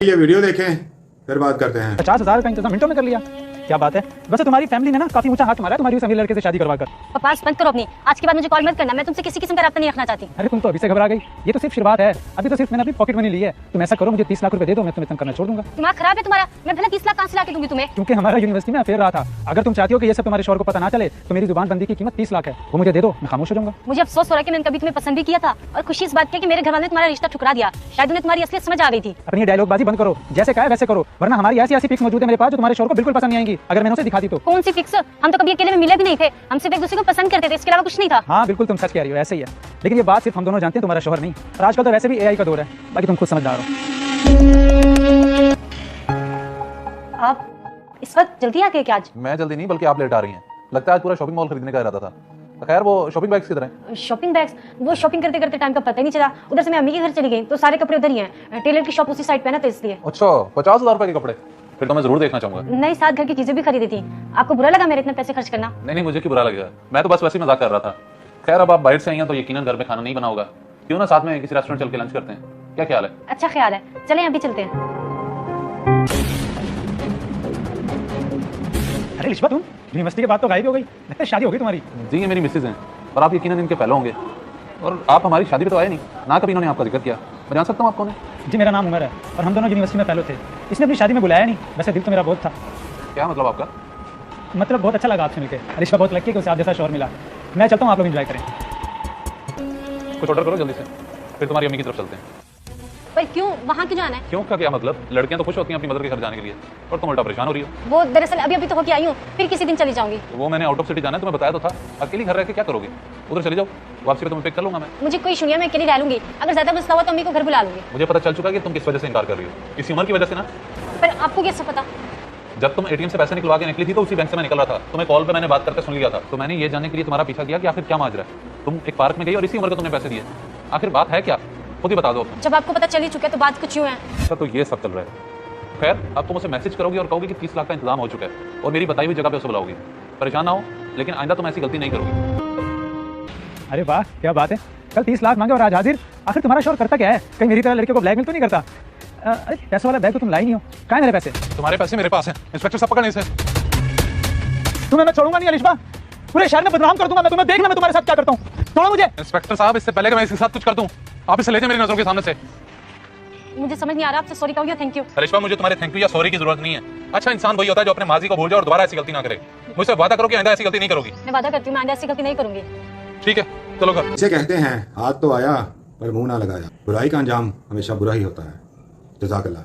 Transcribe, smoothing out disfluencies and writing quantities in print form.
ये वीडियो देखें फिर बात करते हैं। 50,000 का इंतजाम मिनटों में कर लिया। क्या बात है। वैसे तुम्हारी फैमिली ने ना काफी ऊंचा हाथ मारा है तुम्हारी उस अमीर लड़के से शादी करवा कर। बकवास बंद करो अपनी। आज के बाद मुझे कॉल मत करना। मैं तुमसे किसी किस्म का राब्ता नहीं रखना चाहती। अरे तुम तो अभी से घबरा गई। ये तो सिर्फ शुरुआत है। अभी तो सिर्फ मैंने अपनी पॉकेट मनी ली है। तुम ऐसा करो मुझे 30 लाख रुपए दे दो, मैं तुम्हें तंग करना छोड़ दूंगा। दिमाग खराब है तुम्हारा। मैं भला 30 लाख कहां से लाके दूंगी तुम्हें? क्योंकि हमारा यूनिवर्सिटी में अफेयर रहा था। अगर तुम चाहती हो कि ये सब तुम्हारे शौहर को पता ना चले तो मेरी जुबान बंदी की कीमत 30 लाख है, वो मुझे दे दो, मैं खामोश हो जाऊंगा। मुझे अफसोस हो रहा है कि मैंने कभी तुम्हें पसंद भी किया था और खुशी इस बात की कि मेरे घर वालों ने तुम्हारा रिश्ता ठुकरा दिया। शायद उन्हें तुम्हारी असलियत समझ आ गई थी। अपनी डायलॉग बाजी बंद करो। जैसे कहा है वैसे करो, वरना हमारी ऐसी पिक्स मौजूद है मेरे पास जो तुम्हारे शौहर को बिल्कुल पसंद नहीं आएंगी अगर मैंने उसे दिखा दी तो। कौन सी फिक्स? हम तो कभी अकेले में मिले भी नहीं थे। हम सिर्फ एक दूसरे को पसंद करते थे, इसके अलावा कुछ नहीं था। हाँ बिल्कुल तुम सच कह रही हो, ऐसे ही है। लेकिन ये बात सिर्फ हम दोनों जानते हैं, तुम्हारा शौहर नहीं। और आजकल तो वैसे भी एआई का दौर है, बाकी तुम खुद समझदार हो। आप इस वक्त जल्दी आ गए क्या आज? मैं जल्दी नहीं बल्कि आप लेट आ रही हैं। लगता है आज पूरा शॉपिंग मॉल खरीदने का इरादा था। तो खैर वो शॉपिंग बैग्स किधर हैं? Shopping bags? वो शॉपिंग करते करते टाइम का पता ही नहीं चला। उधर से मैं अम्मी के घर चली गई तो सारे कपड़े उधर ही हैं। टेलर की शॉप उसी साइड पे ना, तो इसलिए। अच्छा 50,000 रुपए के कपड़े? फिर तो मैं जरूर देखना चाहूंगा। नई साथ घर की चीजें भी खरीदी थी। आपको बुरा लगा मेरे इतने पैसे खर्च करना? नहीं बुझे क्यों बुरा लगेगा, मैं तो बस वैसे ही मजाक कर रहा था। खैर अब आप बाहर से आई हैं तो यकीनन घर में खाना नहीं बना होगा। क्यों ना साथ में किसी रेस्टोरेंट चल के लंच करते हैं, क्या ख्याल है? अच्छा ख्याल है, चलें अभी चलते हैं। अरे लिशबा तुम यूनिवर्सिटी के बाद तो गायब हो गई। लगता है शादी हो गई तुम्हारी। जी ये मेरी मिसेज हैं और आप यकीनन इनके पहले होंगे। और आप हमारी शादी पे तो आए नहीं ना, कभी इन्होंने आपका जिक्र किया। मैं जान सकता हूँ आप कौन है? जी मेरा नाम उमर है और हम दोनों यूनिवर्सिटी में फेलो थे। इसने अपनी शादी में बुलाया नहीं। वैसे दिल तो मेरा बहुत था। क्या मतलब आपका? मतलब बहुत अच्छा लगा आपसे मिलकर। अलिशा बहुत लकी कि उसे आप जैसा शौहर मिला। मैं चलता हूँ, आप लोग एंजॉय करें। कुछ ऑर्डर करो जल्दी से, फिर तुम्हारी अम्मी की तरफ चलते हैं। पर क्यों? वहाँ क्यों जाना है? क्यों का क्या मतलब? लड़कियां तो खुश होती हैं अपनी मदर के घर जाने के लिए और तुम उल्टा परेशान हो रही हो। वो दरअसल अभी अभी तो होके आई हूँ, फिर किसी दिन चली जाऊंगी। तो वो मैंने आउट ऑफ सिटी जाना है, तुम्हें बताया तो था। अकेली घर रह के क्या करोगे? उधर चली जाओ, वापसी पे तुम्हें पिक कर लूंगा मैं। मुझे कोई शुनिया, मैं अकेली रह लूंगी। अगर ज्यादा मसला हुआ तो अम्मी को घर बुला लूंगी। मुझे पता चल चुका है कि तुम किस वजह से इनकार कर रही हो। इसी उम्र की वजह से ना। पर आपको कैसे पता? जब तुम एटीएम से पैसे निकलवा के निकली थी तो उसी बैंक से मैं निकल रहा था। तुम्हें कॉल पे मैंने बात करके सुन लिया था, तो मैंने ये जानने के लिए तुम्हारा पीछा किया कि आखिर क्या माजरा है। तुम एक पार्क में गई और इसी उम्र के तुमने पैसे दिए। आखिर बात है क्या, खुद ही बता दो। जब आपको पता चल ही चुका है तो बात कुछ यूं है। अच्छा तो ये सब चल रहा है। खैर अब तुम उसे मैसेज करोगी और कहोगी कि 30 लाख का इंतजाम हो चुका है और मेरी बताई हुई जगह पे उसे बुलाओगी। परेशान ना हो, लेकिन आइंदा तुम ऐसी गलती नहीं करोगी। अरे वाह क्या बात है। कल 30 लाख मांगे और आज हाजिर। आखिर तुम्हारा शौहर करता क्या है? कहीं मेरी तरह लड़के को ब्लैकमेल तो नहीं करता? अरे पैसों वाला बैग तो तुम लाई नहीं हो। कहाँ है मेरे पैसे? तुम्हारे पैसे मेरे पास हैं। इंस्पेक्टर साहब पकड़ने से। तुम्हें मैं छोड़ूंगा नहीं अलिशबा। पूरे शहर में बदनाम कर दूंगा मैं तुम्हें। देखना मैं तुम्हारे साथ क्या करता हूँ। छोड़ो मुझे। इंस्पेक्टर साहब इससे पहले कि मैं इसके साथ कुछ कर दूं, आप इसे ले जाए मेरी नजरों के सामने से। मुझे समझ नहीं आ रहा, आपसे सॉरी कहोगे या थैंक यू? अलिशा मुझे तुम्हारे थैंक यू या सॉरी की जरूरत नहीं है। अच्छा इंसान वही होता है जो अपने माजी को भूल जाए और दोबारा ऐसी गलती ना करे। मुझसे वादा करो कि आइंदा ऐसी गलती नहीं करोगी। मैं वादा करती हूँ, मैं आइंदा ऐसी गलती नहीं करूंगी। ठीक है चलो घर। इसे कहते हैं हाथ तो आया पर मुंह ना लगाया। बुराई का अंजाम हमेशा बुरा ही होता है। जज़ाकल्लाह।